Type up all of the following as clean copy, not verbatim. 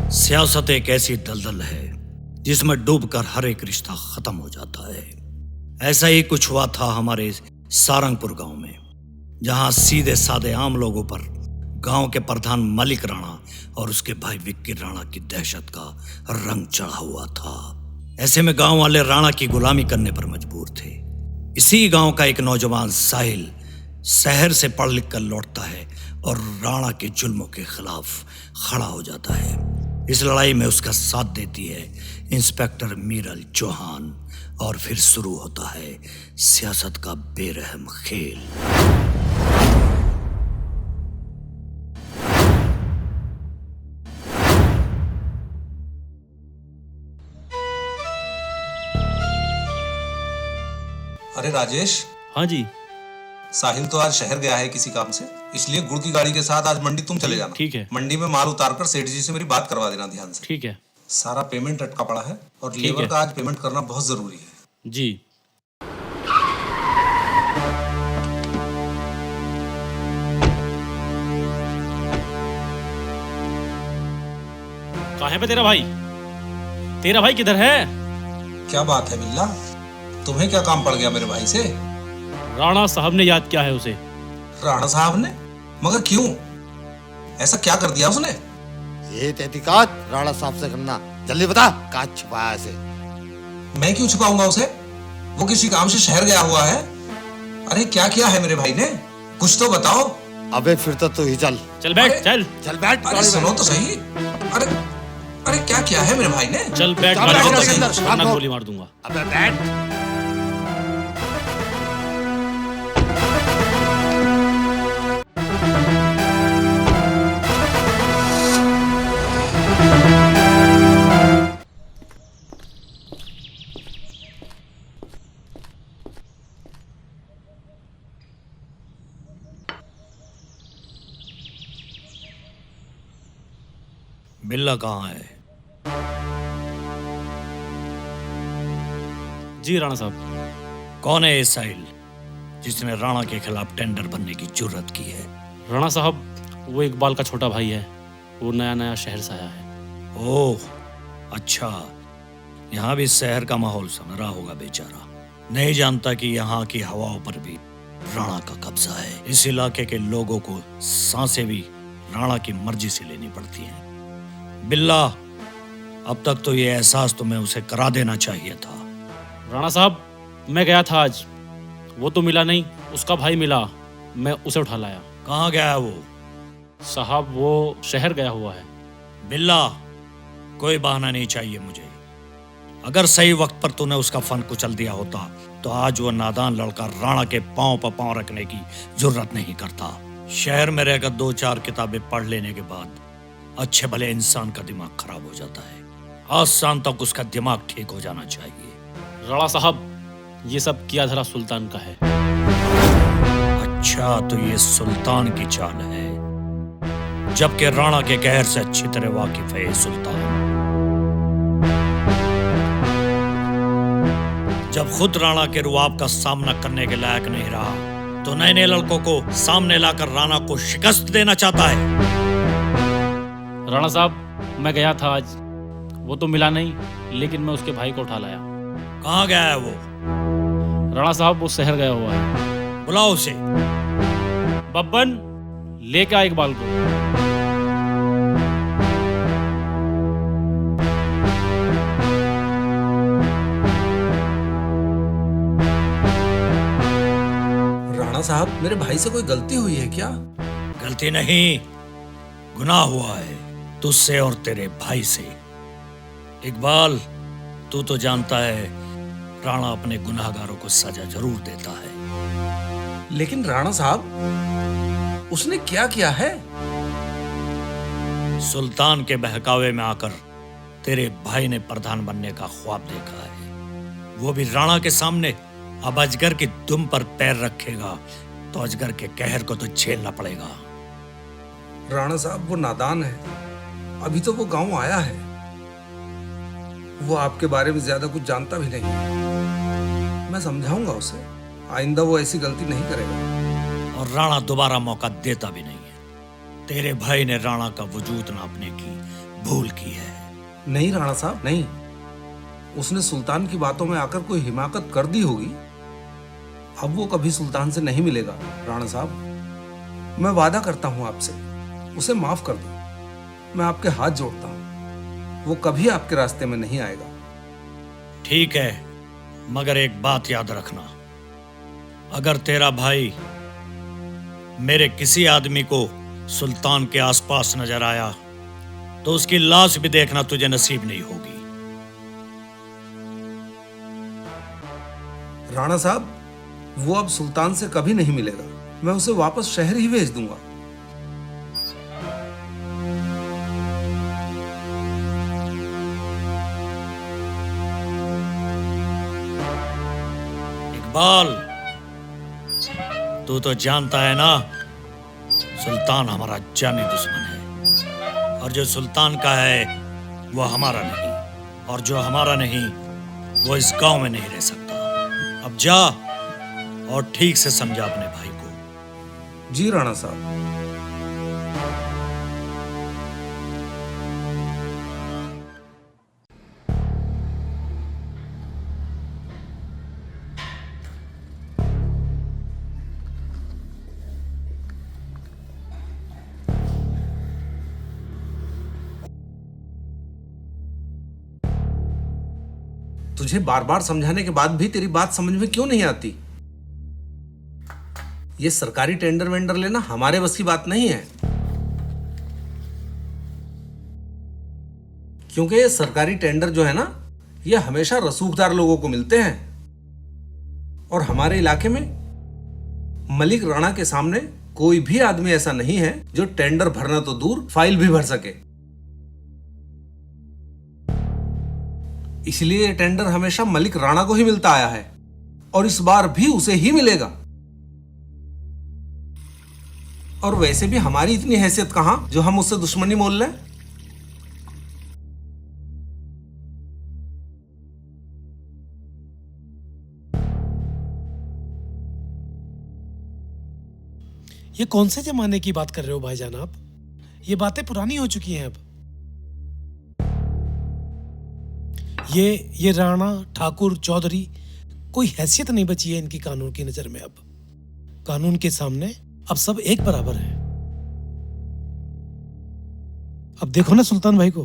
सियासत एक ऐसी दलदल है जिसमें डूबकर हर एक रिश्ता खत्म हो जाता है। ऐसा ही कुछ हुआ था हमारे सारंगपुर गांव में, जहां सीधे साधे आम लोगों पर गांव के प्रधान मलिक राणा और उसके भाई विक्की राणा की दहशत का रंग चढ़ा हुआ था। ऐसे में गांव वाले राणा की गुलामी करने पर मजबूर थे। इसी गांव का एक नौजवान साहिल शहर से पढ़ लिख कर लौटता है और राणा के जुल्मों के खिलाफ खड़ा हो जाता है। इस लड़ाई में उसका साथ देती है इंस्पेक्टर मीरल चौहान और फिर शुरू होता है सियासत का बेरहम खेल। अरे राजेश। हाँ जी। साहिल तो आज शहर गया है किसी काम से, इसलिए गुड़ की गाड़ी के साथ आज मंडी तुम चले जाना। ठीक है। मंडी में माल उतारकर सेठ जी से मेरी बात करवा देना ध्यान से। ठीक है। सारा पेमेंट अटका पड़ा है और लेबर का आज पेमेंट करना बहुत जरूरी है। जी। कहाँ है पे तेरा भाई? तेरा भाई किधर है? क्या बात है बिल्ला, तुम्हें क्या काम पड़ गया मेरे भाई से? राणा साहब ने याद किया है उसे। राणा साहब ने? मगर क्यों? ऐसा क्या कर दिया उसने? ये तहकीकात राणा साहब से करना, जल्दी बता कहाँ छुपाया इसे। मैं क्यों छुपाऊंगा उसे? वो किसी काम से शहर गया हुआ है। अरे क्या किया है मेरे भाई ने? कुछ तो बताओ। अबे फिर तो तू ही चल। चल बैठ, चल चल बैठ। अरे सुनो तो सही। अरे अरे क्या किया है मेरे भाई ने? चल बैठ, वरना गोली मार दूंगा। अबे बैठ। बिल्ला कहाँ है? जी राणा साहब। कौन है ये साहिल जिसने राणा के खिलाफ टेंडर भरने की जुर्रत की है? राणा साहब, वो इकबाल का छोटा भाई है। वो नया नया शहर से आया है। ओह अच्छा, यहाँ भी शहर का माहौल समझ रहा होगा बेचारा। नहीं जानता कि यहाँ की हवाओं पर भी राणा का कब्जा है। इस इलाके के लोगों को सांसें भी राणा की मर्जी से लेनी पड़ती हैं। बिल्ला, अब तक तो ये एहसास तुम्हें उसे करा देना चाहिए था। राणा साहब, मैं गया था आज, वो तो मिला नहीं, उसका भाई मिला, मैं उसे उठा लाया। कहाँ गया है वो? साहब वो शहर गया हुआ है। बिल्ला, कोई बहाना नहीं चाहिए मुझे। अगर सही वक्त पर तूने उसका फन कुचल दिया होता तो आज वो नादान लड़का राणा के पांव पर पांव रखने की जरूरत नहीं करता। शहर में रहकर 2-4 किताबें पढ़ लेने के बाद अच्छे भले इंसान का दिमाग खराब हो जाता है। आज शाम तक उसका दिमाग ठीक हो जाना चाहिए। राणा साहब, ये सब किया धरा सुल्तान का है। अच्छा, तो ये सुल्तान की चाल है, जबकि राणा के कहर से अच्छी तरह वाकिफ है सुल्तान। जब खुद राणा के रुआब का सामना करने के लायक नहीं रहा तो नए नए लड़कों को सामने लाकर राणा को शिकस्त देना चाहता है। राणा साहब, मैं गया था आज, वो तो मिला नहीं, लेकिन मैं उसके भाई को उठा लाया। कहाँ गया है वो? राणा साहब वो शहर गया हुआ है। बुलाओ उसे। बब्बन, लेके आ इकबाल को। राणा साहब, मेरे भाई से कोई गलती हुई है क्या? गलती नहीं, गुनाह हुआ है तुझसे और तेरे भाई से। इकबाल, तू तो जानता है राणा अपने गुनाहगारों को सजा जरूर देता है। लेकिन राणा साहब, उसने क्या किया है? सुल्तान के बहकावे में आकर तेरे भाई ने प्रधान बनने का ख्वाब देखा है, वो भी राणा के सामने। अब अजगर की दुम पर पैर रखेगा तो अजगर के कहर को तो झेलना पड़ेगा। राणा साहब वो नादान है, अभी तो वो गांव आया है, वो आपके बारे में ज्यादा कुछ जानता भी नहीं। मैं समझाऊंगा उसे, आइंदा वो ऐसी गलती नहीं करेगा। और राणा दोबारा मौका देता भी नहीं है। तेरे भाई ने राणा का वजूद नापने की भूल की है। नहीं राणा साहब, नहीं। उसने सुल्तान की बातों में आकर कोई हिमाकत कर दी होगी। अब वो कभी सुल्तान से नहीं मिलेगा राणा साहब। मैं वादा करता हूं आपसे, उसे माफ कर दो। मैं आपके हाथ जोड़ता हूं, वो कभी आपके रास्ते में नहीं आएगा। ठीक है, मगर एक बात याद रखना, अगर तेरा भाई मेरे किसी आदमी को सुल्तान के आसपास नजर आया तो उसकी लाश भी देखना तुझे नसीब नहीं होगी। राणा साहब, वो अब सुल्तान से कभी नहीं मिलेगा। मैं उसे वापस शहर ही भेज दूंगा। इकबाल, तू तो जानता है ना, सुल्तान हमारा जानी दुश्मन है, और जो सुल्तान का है वो हमारा नहीं, और जो हमारा नहीं वो इस गांव में नहीं रह सकता। अब जा और ठीक से समझा अपने भाई को। जी राणा साहब। तुझे बार बार समझाने के बाद भी तेरी बात समझ में क्यों नहीं आती? ये सरकारी टेंडर वेंडर लेना हमारे बस की बात नहीं है, क्योंकि ये सरकारी टेंडर जो है ना, ये हमेशा रसूखदार लोगों को मिलते हैं, और हमारे इलाके में मलिक राणा के सामने कोई भी आदमी ऐसा नहीं है जो टेंडर भरना तो दूर फाइल भी भर सके। इसलिए ये टेंडर हमेशा मलिक राणा को ही मिलता आया है, और इस बार भी उसे ही मिलेगा। और वैसे भी हमारी इतनी हैसियत कहां जो हम उससे दुश्मनी मोल लें। ये कौन से जमाने की बात कर रहे हो भाईजान आप? ये बातें पुरानी हो चुकी हैं अब। ये राणा, ठाकुर, चौधरी, कोई हैसियत नहीं बची है इनकी कानून की नजर में। अब कानून के सामने अब सब एक बराबर है। अब देखो ना सुल्तान भाई को,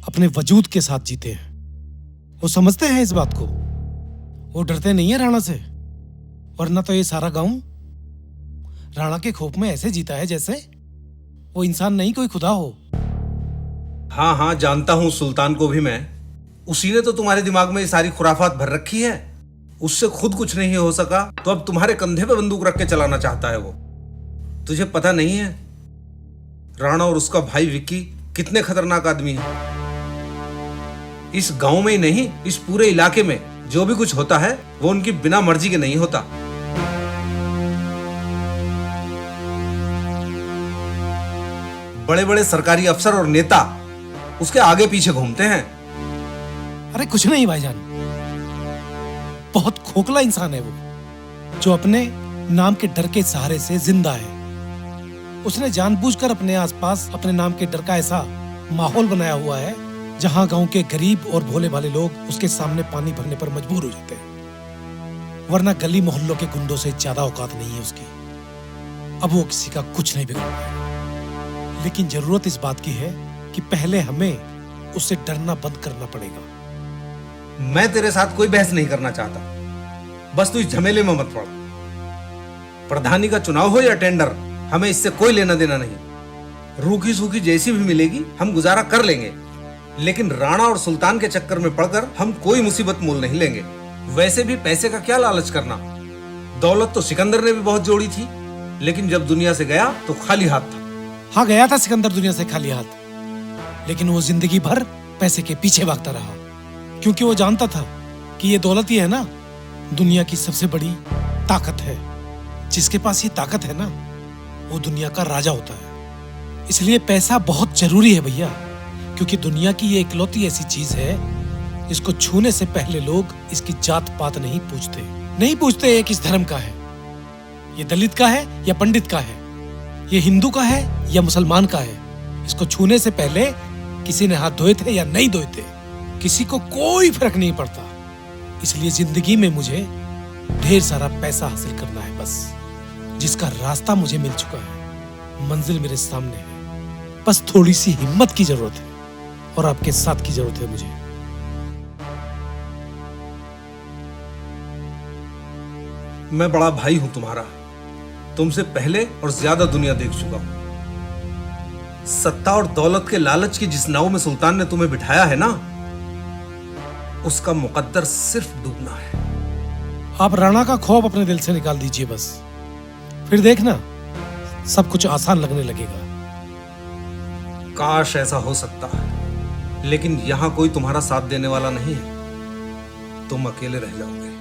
अपने वजूद के साथ जीते हैं। वो समझते हैं इस बात को, वो डरते नहीं है राणा से, वरना तो ये सारा गांव राणा के खौफ में ऐसे जीता है जैसे वो इंसान नहीं कोई खुदा हो। हाँ हाँ, जानता हूं सुल्तान को भी मैं। उसी ने तो तुम्हारे दिमाग में ये सारी खुराफात भर रखी है। उससे खुद कुछ नहीं हो सका तो अब तुम्हारे कंधे पे बंदूक रख के चलाना चाहता है वो। तुझे पता नहीं है राणा और उसका भाई विक्की कितने खतरनाक आदमी हैं। इस गांव में ही नहीं, इस पूरे इलाके में जो भी कुछ होता है वो उनकी बिना मर्जी के नहीं होता। बड़े बड़े सरकारी अफसर और नेता उसके आगे पीछे घूमते हैं। अरे कुछ नहीं भाईजान, बहुत खोखला इंसान है वो, जो अपने नाम के डर के सहारे से जिंदा है। उसने जानबूझकर अपने आसपास अपने नाम के डर का ऐसा माहौल बनाया हुआ है जहां गांव के गरीब और भोले भाले लोग उसके सामने पानी भरने पर मजबूर हो जाते हैं। वरना गली मोहल्लों के गुंडों से ज्यादा औकात नहीं है उसकी। अब वो किसी का कुछ नहीं बिगाड़ पाएगा, लेकिन जरूरत इस बात की है कि पहले हमें उससे डरना बंद करना पड़ेगा। मैं तेरे साथ कोई बहस नहीं करना चाहता, बस तू इस झमेले में मत पड़। प्रधानी का चुनाव हो या टेंडर, हमें इससे कोई लेना देना नहीं। रूखी सूखी जैसी भी मिलेगी हम गुजारा कर लेंगे, लेकिन राणा और सुल्तान के चक्कर में पड़कर हम कोई मुसीबत मोल नहीं लेंगे। वैसे भी पैसे का क्या लालच करना। दौलत तो सिकंदर ने भी बहुत जोड़ी थी, लेकिन जब दुनिया से गया तो खाली हाथ था। हाँ, गया था सिकंदर दुनिया से खाली हाथ, लेकिन वो जिंदगी भर पैसे के पीछे भागता रहा, क्योंकि वो जानता था कि ये दौलत ही है ना दुनिया की सबसे बड़ी ताकत है। जिसके पास ये ताकत है ना, वो दुनिया का राजा होता है। इसलिए पैसा बहुत जरूरी है भैया, क्योंकि दुनिया की ये इकलौती ऐसी चीज है जिसको छूने से पहले लोग इसकी जात पात नहीं पूछते ये किस धर्म का है, ये दलित का है या पंडित का है, ये हिंदू का है या मुसलमान का है, इसको छूने से पहले किसी ने हाथ धोए थे या नहीं धोए थे, किसी को कोई फर्क नहीं पड़ता। इसलिए जिंदगी में मुझे ढेर सारा पैसा हासिल करना है बस, जिसका रास्ता मुझे मिल चुका है, मंजिल मेरे सामने है। बस थोड़ी सी हिम्मत की जरूरत है और आपके साथ की जरूरत है मुझे। मैं बड़ा भाई हूं तुम्हारा, तुमसे पहले और ज्यादा दुनिया देख चुका हूं। सत्ता और दौलत के लालच की जिस नाव में सुल्तान ने तुम्हें बिठाया है ना, उसका मुकद्दर सिर्फ डूबना है। आप राणा का खौफ अपने दिल से निकाल दीजिए बस, फिर देखना सब कुछ आसान लगने लगेगा। काश ऐसा हो सकता है, लेकिन यहां कोई तुम्हारा साथ देने वाला नहीं है। तुम अकेले रह जाओगे।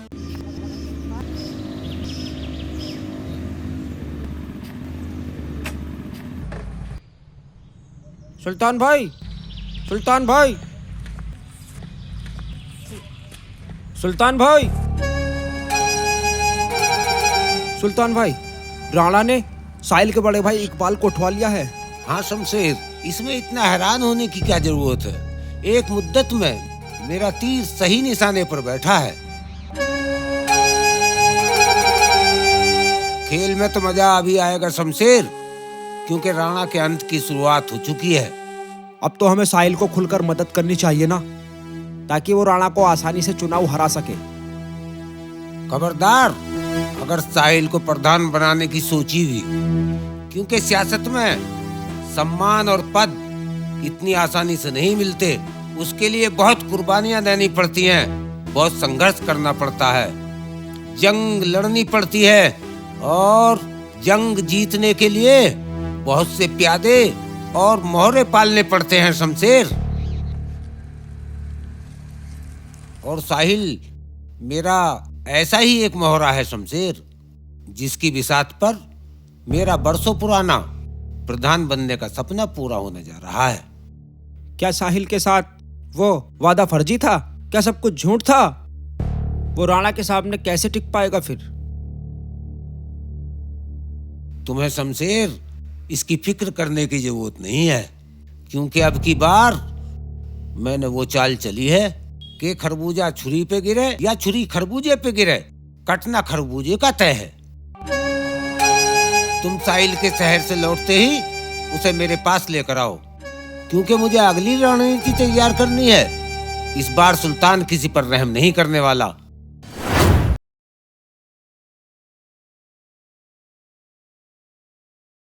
सुल्तान भाई, सुल्तान भाई, सुल्तान भाई, सुल्तान भाई, राणा ने साहिल के बड़े भाई इकबाल को उठवा लिया है। हाँ शमशेर, इसमें इतना हैरान होने की क्या जरूरत है। एक मुद्दत में मेरा तीर सही निशाने पर बैठा है। खेल में तो मजा अभी आएगा शमशेर, क्योंकि राणा के अंत की शुरुआत हो चुकी है। अब तो हमें साहिल को खुलकर मदद करनी चाहिए ना, ताकि वो राणा को आसानी से चुनाव हरा सके। खबरदार अगर साहिल को प्रधान बनाने की सोची हुई, क्योंकि सियासत में सम्मान और पद इतनी आसानी से नहीं मिलते। उसके लिए बहुत कुर्बानियां देनी पड़ती हैं, बहुत संघर्ष करना पड़ता है, जंग लड़नी पड़ती है, और जंग जीतने के लिए बहुत से प्यादे और मोहरे पालने पड़ते हैं शमशेर। और साहिल मेरा ऐसा ही एक मोहरा है शमशेर, जिसकी बिसात पर मेरा बरसों पुराना प्रधान बनने का सपना पूरा होने जा रहा है। क्या साहिल के साथ वो वादा फर्जी था? क्या सब कुछ झूठ था? वो राणा के सामने कैसे टिक पाएगा फिर? तुम्हें शमशेर इसकी फिक्र करने की जरूरत नहीं है, क्योंकि अब की बार मैंने वो चाल चली है कि खरबूजा छुरी पे गिरे या छुरी खरबूजे पे गिरे, कटना खरबूजे का तय है। तुम साहिल के शहर से लौटते ही उसे मेरे पास लेकर आओ, क्योंकि मुझे अगली रणनीति तैयार करनी है। इस बार सुल्तान किसी पर रहम नहीं करने वाला।